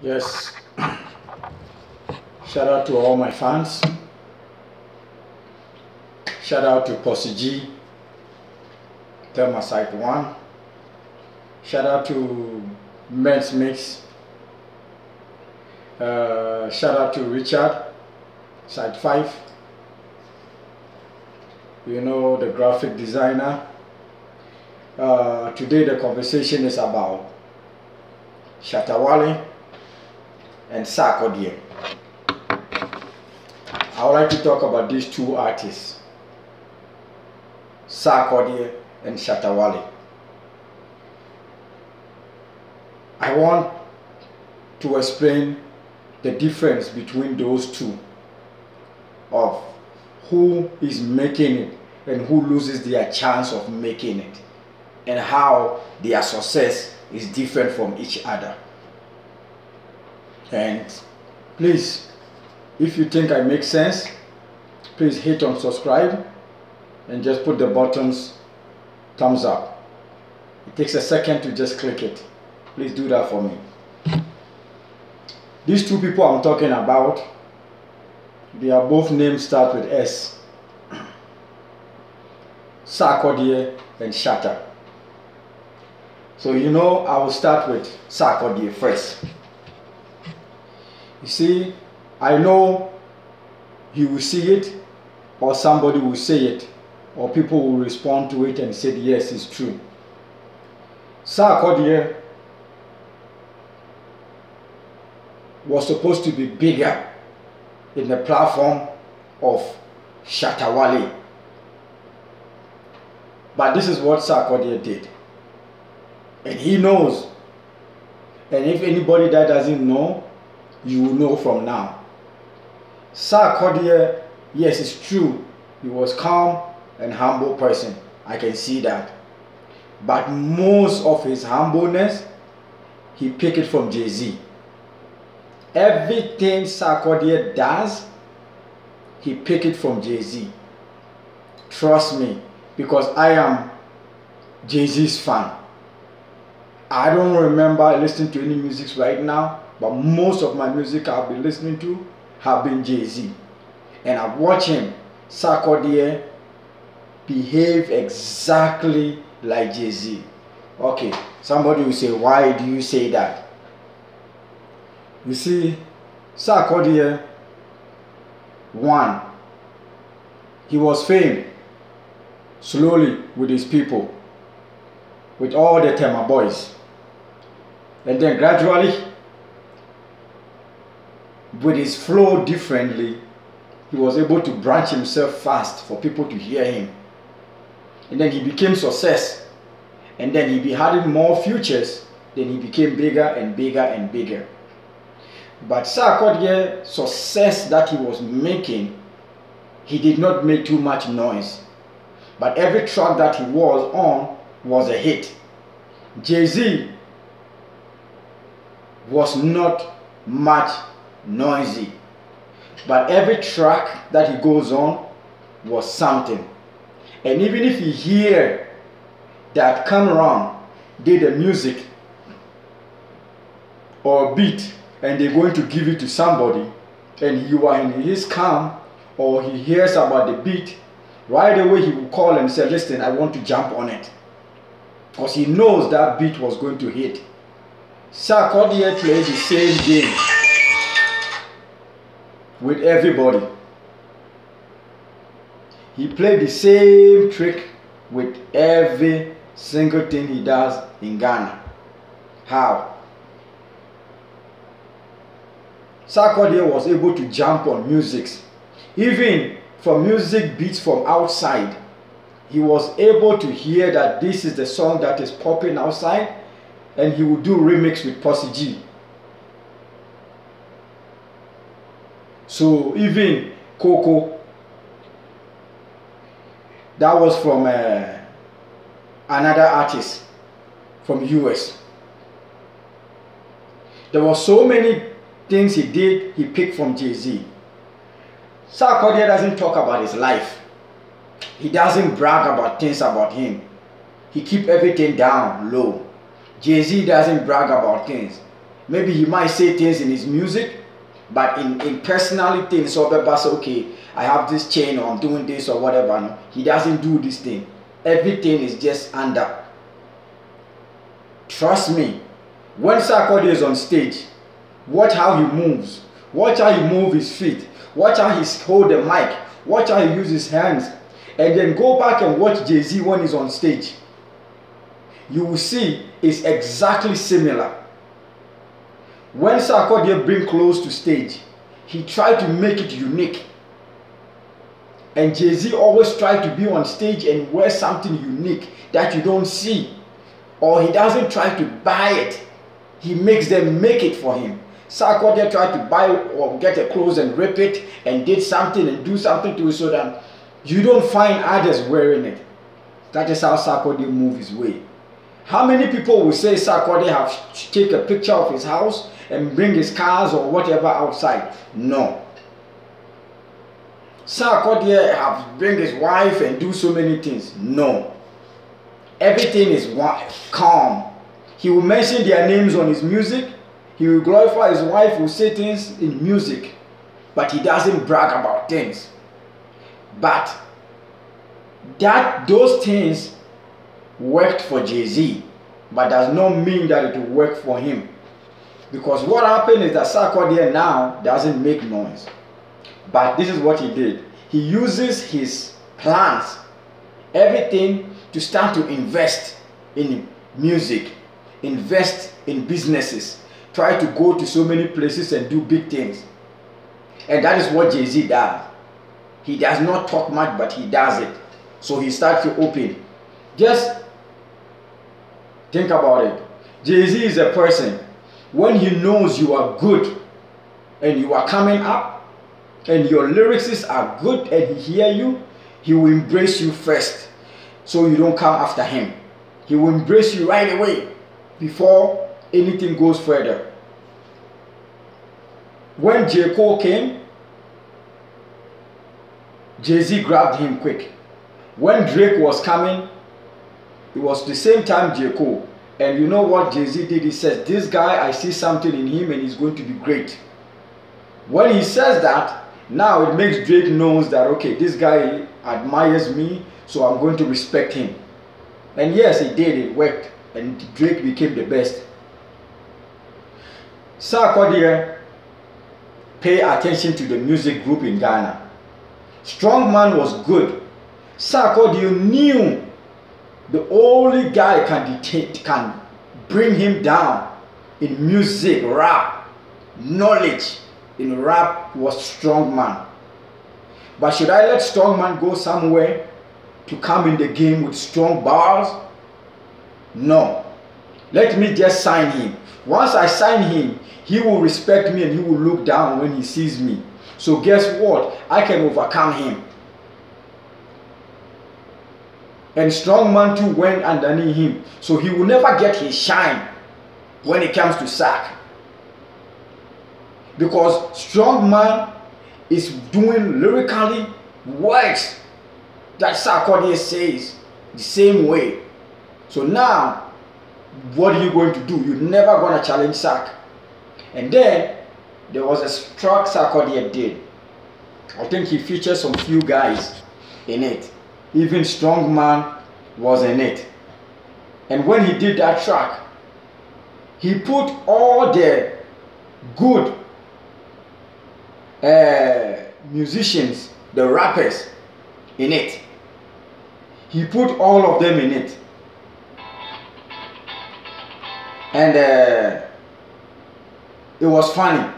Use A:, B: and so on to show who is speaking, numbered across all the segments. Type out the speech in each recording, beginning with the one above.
A: Yes, shout out to all my fans. Shout out to Posse G, Thelma Site 1. Shout out to Men's Mix. Shout out to Richard, Site 5. You know, the graphic designer. Today the conversation is about Shatta Wale and Sarkodie. I would like to talk about these two artists, Sarkodie and Shatta Wale. I want to explain the difference between those two, of who is making it and who loses their chance of making it, and how their success is different from each other. And please, if you think I make sense, please hit on subscribe and just put the buttons thumbs up. It takes a second to just click it. Please do that for me. These two people I'm talking about, their both names start with S. Sarkodie and Shatta. So I will start with Sarkodie first. You see, I know you will see it, or somebody will say it, or people will respond to it and say yes, it's true. Sarkodie was supposed to be bigger in the platform of Shatta Wale. But this is what Sarkodie did. And he knows. And if anybody that doesn't know, you will know from now. Sarkodie, yes, it's true. He was calm and humble person. I can see that. But most of his humbleness, he picked it from Jay-Z. Everything Sarkodie does, he picked it from Jay-Z. Trust me, because I am Jay-Z's fan. I don't remember listening to any music right now, but most of my music I've been listening to have been Jay-Z. And I've watched him, Sarkodie, behave exactly like Jay-Z. Okay, somebody will say, why do you say that? You see, Sarkodie, one, he was famed slowly with his people, with all the Tema boys. And then gradually, with his flow differently, he was able to branch himself fast for people to hear him. And then he became success. And then he had more futures. Then he became bigger and bigger and bigger. But Sarkodie's success that he was making, he did not make too much noise. But every track that he was on was a hit. Jay-Z was not much noisy, but every track that he goes on was something. And even if you hear that Cameron did the music or beat and they're going to give it to somebody, and you are in his camp, or he hears about the beat, right away he will call and say, listen, I want to jump on it, because he knows that beat was going to hit. Sarkodie played the same game with everybody. He played the same trick with every single thing he does in Ghana. How? Sarkodie was able to jump on music. Even for music beats from outside, he was able to hear that this is the song that is popping outside, and he would do remix with Posse G. So even Coco, that was from another artist from US. There were so many things he did, he picked from Jay-Z. Sarkodie doesn't talk about his life. He doesn't brag about things about him. He keeps everything down low. Jay-Z doesn't brag about things. Maybe he might say things in his music, but in personality, things so okay, I have this chain or I'm doing this or whatever. No, he doesn't do this thing. Everything is just under. Trust me, when Sarkodie is on stage, watch how he moves, watch how he moves his feet, watch how he holds the mic, watch how he uses his hands, and then go back and watch Jay-Z when he's on stage. You will see it's exactly similar. When Sarkodie brings close to stage, he tried to make it unique. And Jay-Z always tried to be on stage and wear something unique that you don't see. Or he doesn't try to buy it. He makes them make it for him. Sarkodie tried to buy or get a clothes and rip it and did something and do something to it so that you don't find others wearing it. That is how Sarkodie moves his way. How many people will say Sarkodie have to take a picture of his house and bring his cars or whatever outside? No. Sarkodie have bring his wife and do so many things? No. Everything is calm. He will mention their names on his music. He will glorify his wife, will say things in music. But he doesn't brag about things. But those things worked for Jay-Z, but does not mean that it will work for him. Because what happened is that Sarkodie now doesn't make noise. But this is what he did. He uses his plans, everything, to start to invest in music, invest in businesses, try to go to so many places and do big things. And that is what Jay-Z does. He does not talk much, but he does it. So he starts to open. Just think about it. Jay-Z is a person, when he knows you are good and you are coming up and your lyrics are good and he hears you, he will embrace you first so you don't come after him. He will embrace you right away before anything goes further. When J. Cole came, Jay-Z grabbed him quick. When Drake was coming, it was the same time J. Cole. And you know what Jay-Z did? He said, this guy, I see something in him and he's going to be great. When he says that, now it makes Drake knows that, okay, this guy admires me, so I'm going to respect him. And yes, he did. It worked. And Drake became the best. Sarkodie pay attention to the music group in Ghana. Strongman was good. Sarkodie knew the only guy can bring him down in music, rap, knowledge in rap was Strongman. But should I let Strongman go somewhere to come in the game with strong bars? No. Let me just sign him. Once I sign him, he will respect me and he will look down when he sees me. So guess what? I can overcome him. And Strongman too went underneath him. So he will never get his shine when it comes to Sark. Because Strongman is doing lyrically words that Sarkodie says the same way. So now, what are you going to do? You're never going to challenge Sark. And then, there was a track Sarkodie did. I think he featured some few guys in it. Even Strongman was in it. And when he did that track, he put all the good musicians, the rappers, in it. He put all of them in it. And it was funny.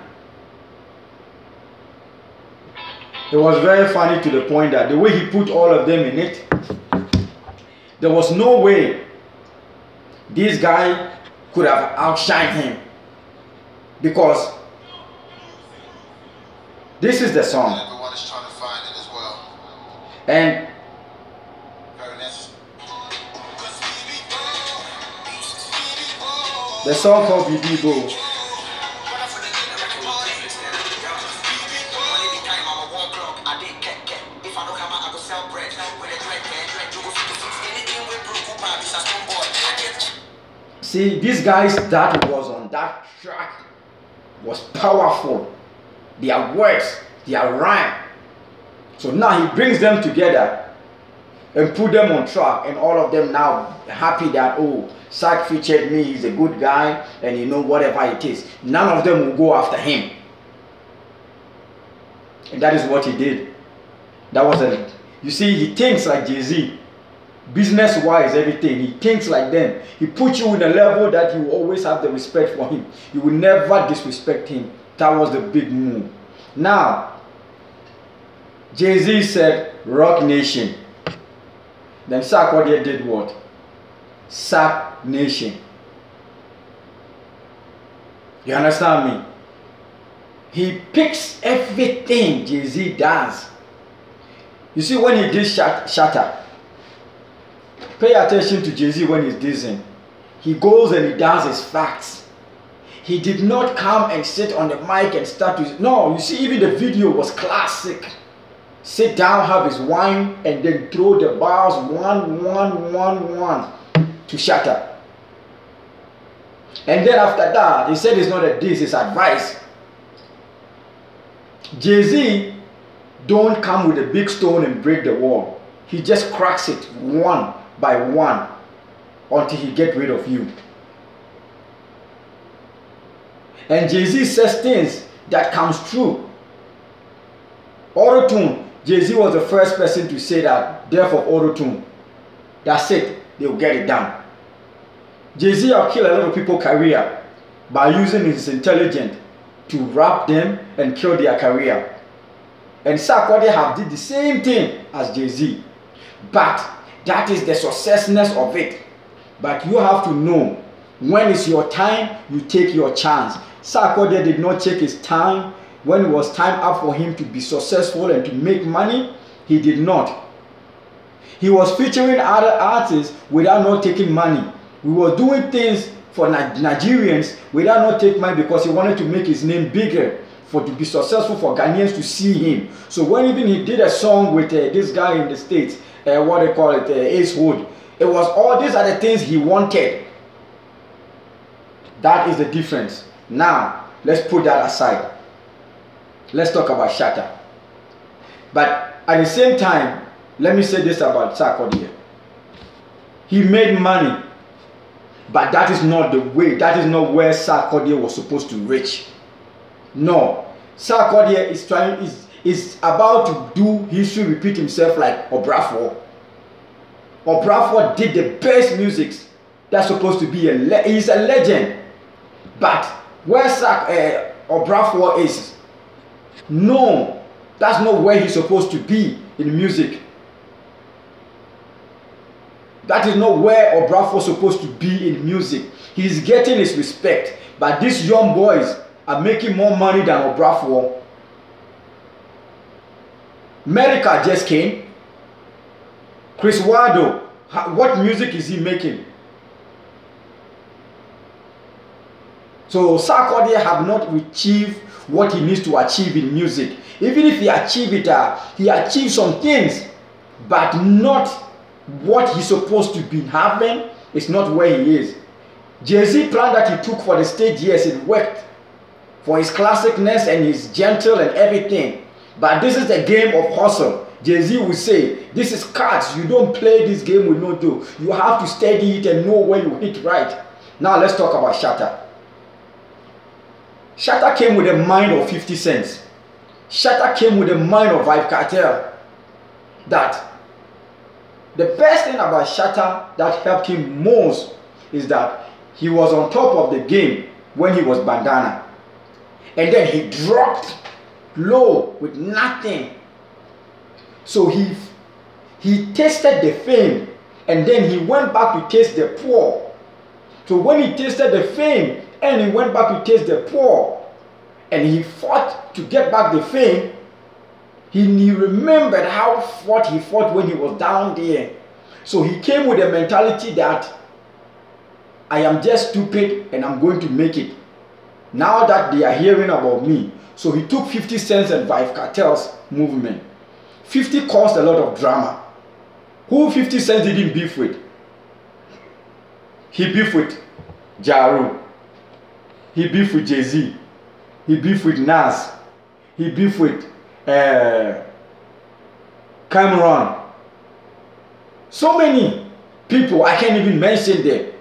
A: It was very funny to the point that the way he put all of them in it, there was no way this guy could have outshined him. Because this is the song.
B: Everyone is trying to find it as well.
A: And the song called BB-Bo. See, these guys that was on that track was powerful. Their words, their rhyme. So now he brings them together and put them on track, and all of them now happy that, oh, Sark featured me, he's a good guy, and you know, whatever it is. None of them will go after him. And that is what he did. That was a, you see, he thinks like Jay-Z. Business-wise, everything. He thinks like them. He puts you in a level that you always have the respect for him. You will never disrespect him. That was the big move. Now, Jay-Z said, Rock Nation. Then Sarkodie did what? Sark Nation. You understand me? He picks everything Jay-Z does. You see, when he did Shatter, pay attention to Jay-Z when he's dissing. He goes and he does his facts. He did not come and sit on the mic and start to... No, you see, even the video was classic. Sit down, have his wine, and then throw the bars one to Shatter. And then after that, he said it's not a diss, it's advice. Jay-Z don't come with a big stone and break the wall. He just cracks it one by one until he get rid of you. And Jay-Z says things that comes true. Auto-tune, Jay-Z was the first person to say that, death of auto-tune. That's it, they'll get it done. Jay-Z will kill a lot of people's career by using his intelligence to rap them and kill their career. And Sarkodie have did the same thing as Jay-Z. But that is the successness of it. But you have to know, when it's your time, you take your chance. Sarkodie did not take his time. When it was time up for him to be successful and to make money, he did not. He was featuring other artists without not taking money. We were doing things for Nigerians without not taking money because he wanted to make his name bigger, for to be successful, for Ghanaians to see him. So when even he did a song with this guy in the States, what they call it, Ace Hood, it was all these are the things he wanted. That is the difference. Now, let's put that aside. Let's talk about Shatter. But at the same time, let me say this about Sarkodie. He made money, but that is not the way, that is not where Sarkodie was supposed to reach. No. Sarkodie is about to do history repeat himself like Obrafour. Obrafour did the best music that's supposed to be he's a legend. But where Obrafour is, no, that's not where he's supposed to be in music. That is not where Obrafour is supposed to be in music. He's getting his respect, but these young boys are making more money than Obrafour. America just came. Chris Wado, what music is he making? So Sarkodie have not achieved what he needs to achieve in music. Even if he achieved it, he achieved some things, but not what he's supposed to be having. It's not where he is. Jay-Z plan that he took for the stage, yes, it worked for his classicness and his gentle and everything. But this is a game of hustle. Jay-Z will say, this is cards. You don't play this game with no dough. You have to steady it and know where you hit right. Now let's talk about Shatter. Shatter came with the mind of 50 Cent. Shatter came with the mind of Vybz Kartel. That the best thing about Shatter that helped him most is that he was on top of the game when he was Bandana. And then he dropped low with nothing. So he tasted the fame, and then he went back to taste the poor. So when he tasted the fame and he went back to taste the poor, and he fought to get back the fame, he remembered how he fought when he was down there. So he came with a mentality that I am just stupid and I'm going to make it. Now that they are hearing about me. So he took 50 Cent and Vybz Kartel's movement. 50 caused a lot of drama. Who 50 Cent didn't beef with? He beefed with Ja Rule. He beef with Jay-Z. He beef with Nas. He beef with Cameron. So many people, I can't even mention them.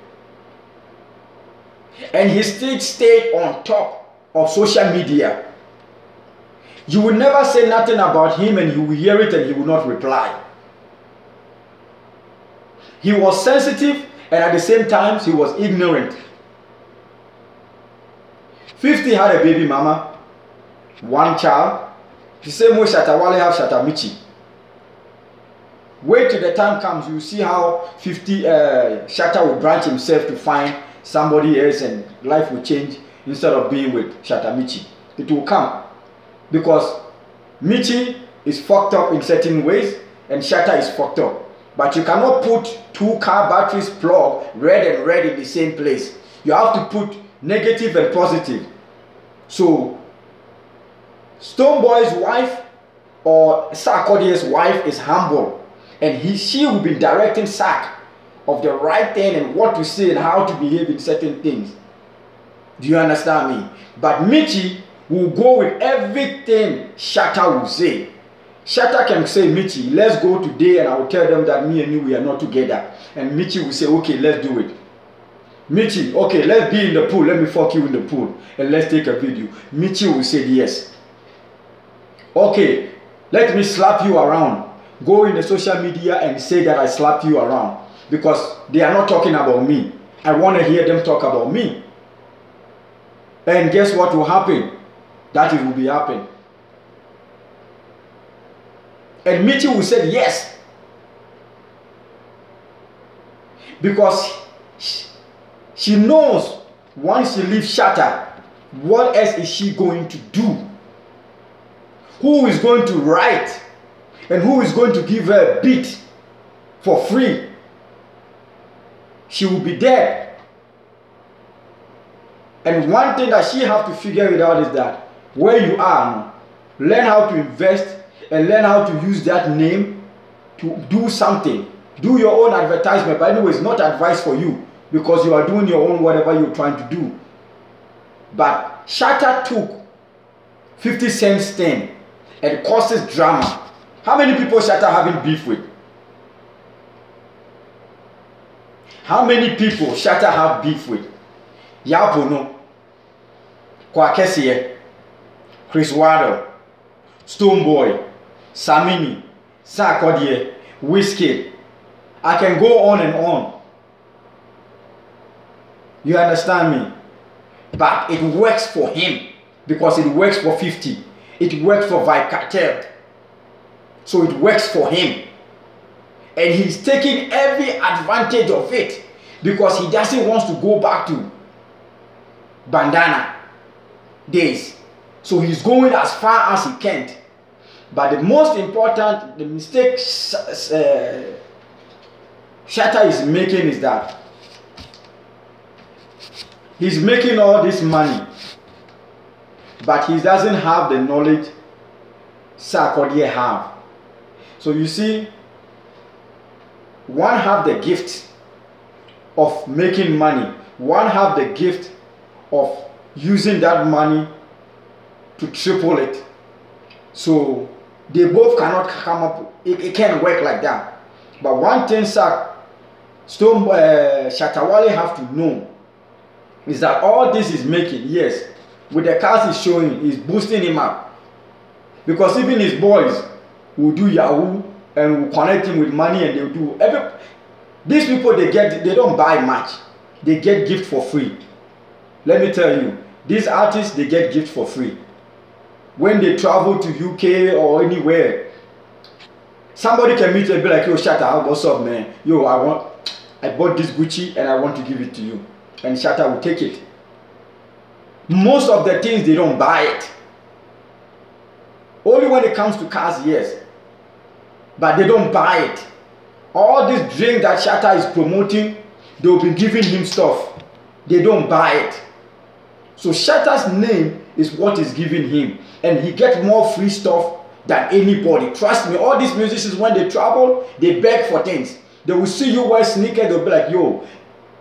A: And he still stayed on top of social media. You will never say nothing about him and you will hear it and he will not reply. He was sensitive and at the same time he was ignorant. 50 had a baby mama, one child. The same way Shatta Wale have Shatta Michi. Wait till the time comes, you see how 50 Shatta will branch himself to find somebody else and life will change instead of being with Shatta Michi. It will come. Because Michi is fucked up in certain ways and Shatta is fucked up. But you cannot put two car batteries plug red and red in the same place. You have to put negative and positive. So Stonebwoy's wife or Sarkodie's wife is humble. And she will be directing Sark of the right thing and what to say and how to behave in certain things. Do you understand me? But Michi will go with everything Shatta will say. Shatta can say, Michi, let's go today and I will tell them that me and you, we are not together. And Michi will say, okay, let's do it. Michi, okay, let's be in the pool. Let me fuck you in the pool and let's take a video. Michi will say yes. Okay, let me slap you around. Go in the social media and say that I slapped you around. Because they are not talking about me. I want to hear them talk about me. And guess what will happen? That it will be happening. And Michi will say yes. Because she knows once she leaves Shatta, what else is she going to do? Who is going to write? And who is going to give her a beat for free? She will be dead. And one thing that she have to figure it out is that where you are, learn how to invest and learn how to use that name to do something. Do your own advertisement. But anyway, it's not advice for you because you are doing your own whatever you're trying to do. But Shatta took 50 Cent's thing and it causes drama. How many people Shatta having beef with? How many people Shatta have beef with? Yapono, Kwakesie, Chris Waddle, Stonebwoy, Samini, Sarkodie, Wizkid. I can go on and on. You understand me? But it works for him because it works for 50. It works for Vibe Cartel. So it works for him. And he's taking every advantage of it because he doesn't want to go back to Bandana days. So he's going as far as he can. But the most important, the mistake Shatta is making is that he's making all this money, but he doesn't have the knowledge Sarkodie have. So you see, one have the gift of making money, one have the gift of using that money to triple it. So they both cannot come up, it can't work like that. But one thing Shatta Wale have to know is that all this is making, yes, with the cars he's showing, is boosting him up. Because even his boys will do Yahoo and will connect him with money and they'll do these people they don't buy much. They get gift for free. Let me tell you, these artists they get gift for free. When they travel to UK or anywhere, somebody can meet and be like, yo, Shatta, what's up, man? Yo, I bought this Gucci and I want to give it to you. And Shatta will take it. Most of the things they don't buy it. Only when it comes to cars, yes. But they don't buy it. All this drink that Shatta is promoting, they'll be giving him stuff. They don't buy it. So Shatta's name is what is giving him. And he gets more free stuff than anybody. Trust me, all these musicians, when they travel, they beg for things. They will see you wear sneakers, they'll be like, yo,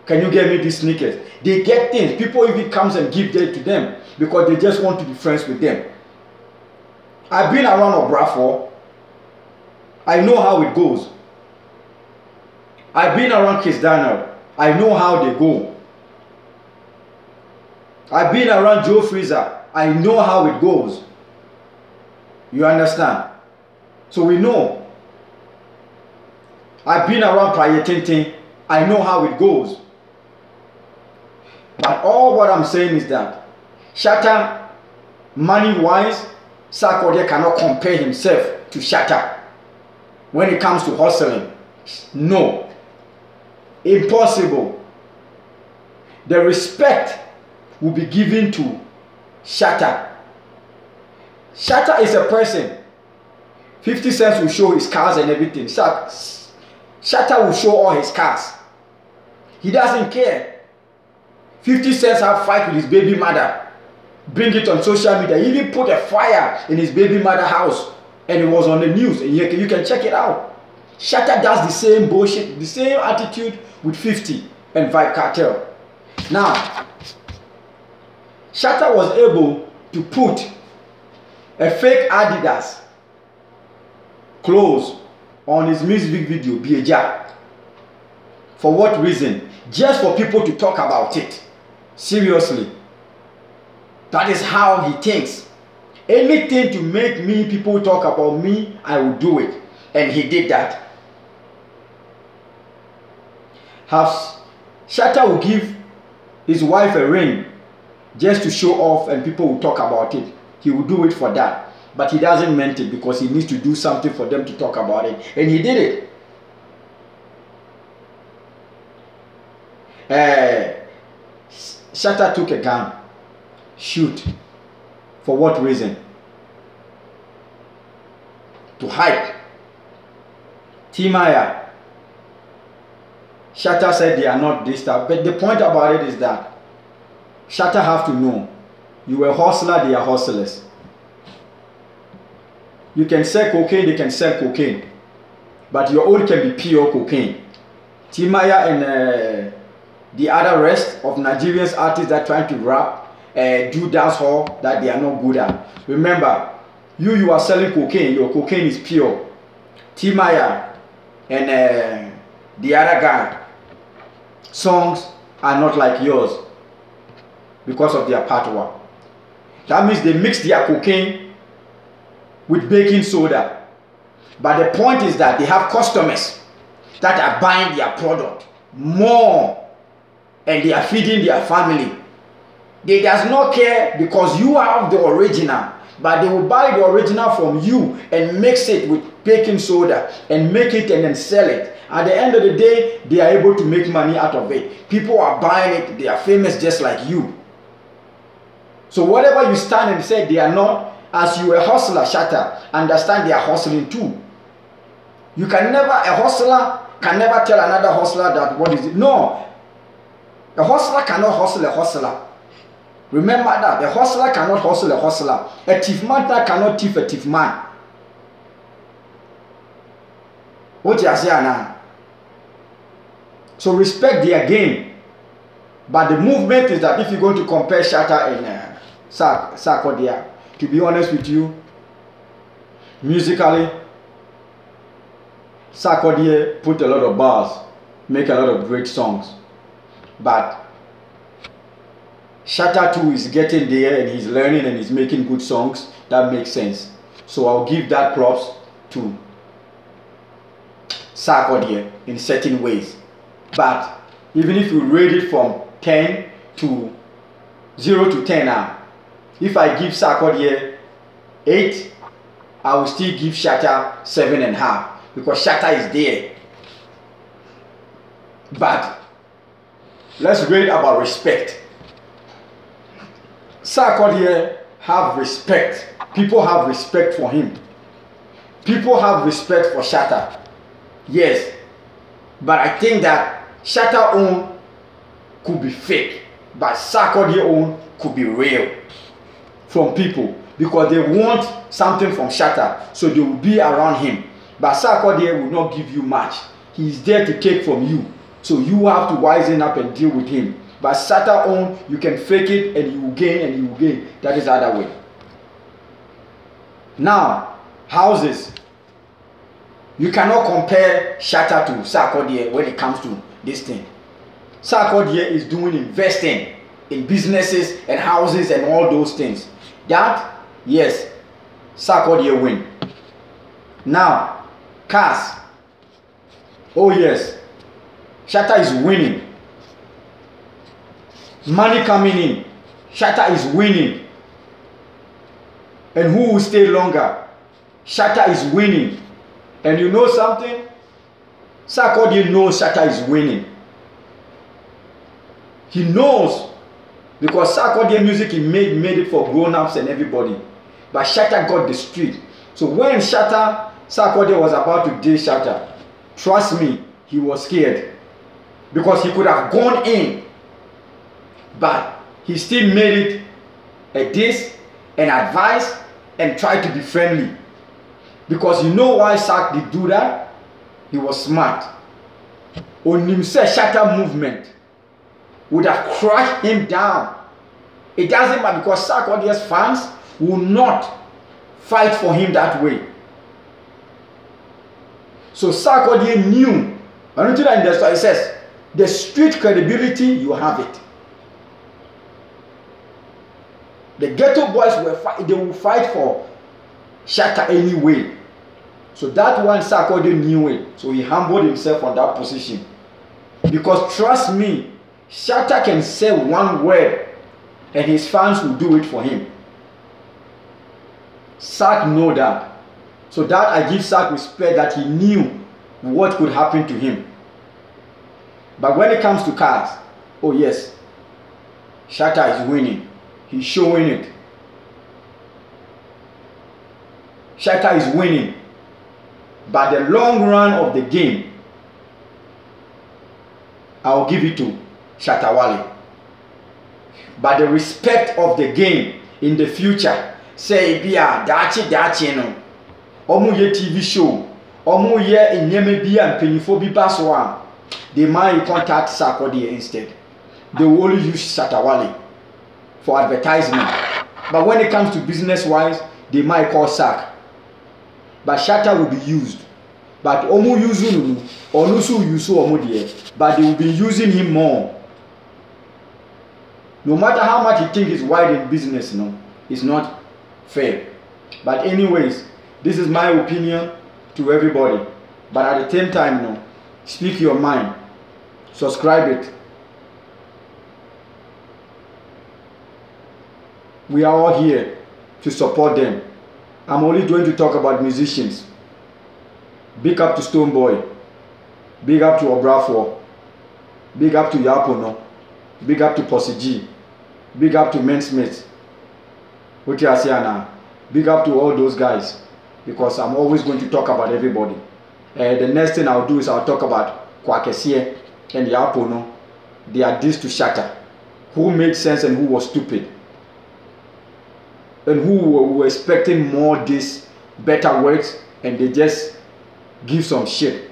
A: Can you get me these sneakers? They get things. People even comes and give them to them because they just want to be friends with them. I've been around Obrafo. I know how it goes. I've been around Kiss Daniel. I know how they go. I've been around Joe Freezer. I know how it goes. You understand? So we know. I've been around Praye Tintin. I know how it goes. But all what I'm saying is that Shatta, money-wise, Sarkodie cannot compare himself to Shatta when it comes to hustling. No. Impossible. The respect will be given to Shatta. Shatta is a person. 50 Cent will show his cars and everything. Shatta will show all his cars. He doesn't care. 50 Cent have fight with his baby mother. Bring it on social media. He even put a fire in his baby mother house. And it was on the news. And you can check it out. Shatta does the same bullshit, the same attitude with 50 and Vibe Cartel. Now, Shatta was able to put a fake Adidas clothes on his music video, Bieja. For what reason? Just for people to talk about it. Seriously. That is how he thinks. Anything to make people talk about me, I will do it. And he did that. Shatta will give his wife a ring just to show off and people will talk about it. He will do it for that. But he doesn't mean it because he needs to do something for them to talk about it. And he did it. Shatta took a gun. Shoot. For what reason? To hype. Timaya. Shatta said they are not this type. But the point about it is that Shatta have to know. You are a hustler, they are hustlers. You can sell cocaine, they can sell cocaine. But your own can be pure cocaine. Timaya and the other rest of Nigerian artists that are trying to rap, do dancehall, that they are not good at. Remember, you are selling cocaine, your cocaine is pure. Timaya and the other guy, songs are not like yours because of their patois. That means they mix their cocaine with baking soda. But the point is that they have customers that are buying their product more and they are feeding their family. They does not care because you have the original, but they will buy the original from you and mix it with baking soda and make it and then sell it. At the end of the day, they are able to make money out of it. People are buying it. They are famous just like you. So whatever you stand and say they are not, as you a hustler, Shatta, understand they are hustling too. You can never, a hustler can never tell another hustler that what is it. No. A hustler cannot hustle a hustler. Remember that. A hustler cannot hustle a hustler. A thief man cannot thief a thief man. What you say now? So respect their game. But the movement is that if you're going to compare Shatta and Sarkodie, to be honest with you, musically, Sarkodie put a lot of bars, make a lot of great songs. But Shatta too is getting there and he's learning and he's making good songs. That makes sense. So I'll give that props to Sarkodie in certain ways. But even if you rate it from 10 to 0 to 10 now, if I give Sarkodie 8, I will still give Shatta 7.5 because Shatta is there. But let's read about respect. Sarkodie have respect. People have respect for him. People have respect for Shatta. Yes. But I think that Shatta own could be fake. But Sarkodie own could be real. From people. Because they want something from Shatta. So they will be around him. But Sarkodie will not give you much. He is there to take from you. So you have to wisen up and deal with him. But Shatta own, you can fake it and you will gain and you will gain. That is the other way. Now, houses. You cannot compare Shatta to Sarkodie when it comes to this thing. Sarkodie is doing investing in businesses and houses and all those things. That, yes, Sarkodie win. Now, cars. Oh yes, Shatta is winning. Money coming in. Shatta is winning. And who will stay longer? Shatta is winning. And you know something? Sarkodie knows Shatta is winning. He knows, because Sarkodie music he made it for grown-ups and everybody. But Shatta got the street. So when Sarkodie was about to date Shatta, trust me, he was scared. Because he could have gone in. But he still made it a diss, an advice, and tried to be friendly. Because you know why Sark did do that? He was smart. Onimse Shatta movement would have crushed him down. It doesn't matter, because Sarkodie's fans will not fight for him that way. So Sarkodie knew. I don't think that in the story it says, the street credibility, you have it. The ghetto boys they will fight for Shatta anyway. So that one Sarkodie knew it. So he humbled himself on that position. Because trust me, Shatta can say one word and his fans will do it for him. Sark know that. So that I give Sark respect, that he knew what could happen to him. But when it comes to cars, oh yes, Shatta is winning. He's showing it. Shatta is winning. But the long run of the game, I'll give it to Shatta Wale. But the respect of the game in the future, say bia dachi no. Omu ye TV show, omu ye enyeme bia mpenifo bi baso a, they might contact Sarkodie instead. They will only use Shatta Wale for advertisement. But when it comes to business wise, they might call Sark. But Shatta will be used. But omu using onusu yusu omu die. But they will be using him more. No matter how much you think is wide in business, no, it's not fair. But anyways, this is my opinion to everybody. But at the same time, no, speak your mind. Subscribe it. We are all here to support them. I'm only going to talk about musicians. Big up to Stonebwoy. Big up to Obrafour. Big up to Yapono. Big up to Posse G. Big up to Men Smith. What you say now? Big up to all those guys. Because I'm always going to talk about everybody. The next thing I'll do is I'll talk about Kwakesie and Yapono. They are this to Shatta. Who made sense and who was stupid. And who were expecting more this, better words, and they just give some shit.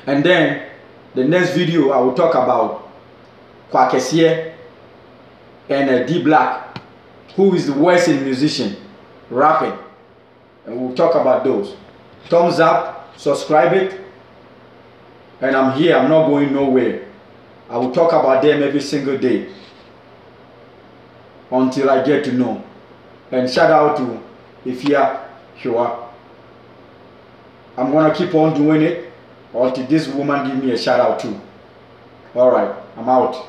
A: And then the next video I will talk about Kwakesie and D Black, who is the worst in musician, rapping. And we'll talk about those. Thumbs up, subscribe it, and I'm here, I'm not going nowhere. I will talk about them every single day until I get to know. And shout out to Ifia Hua. I'm gonna keep on doing it until this woman give me a shout out too. Alright, I'm out.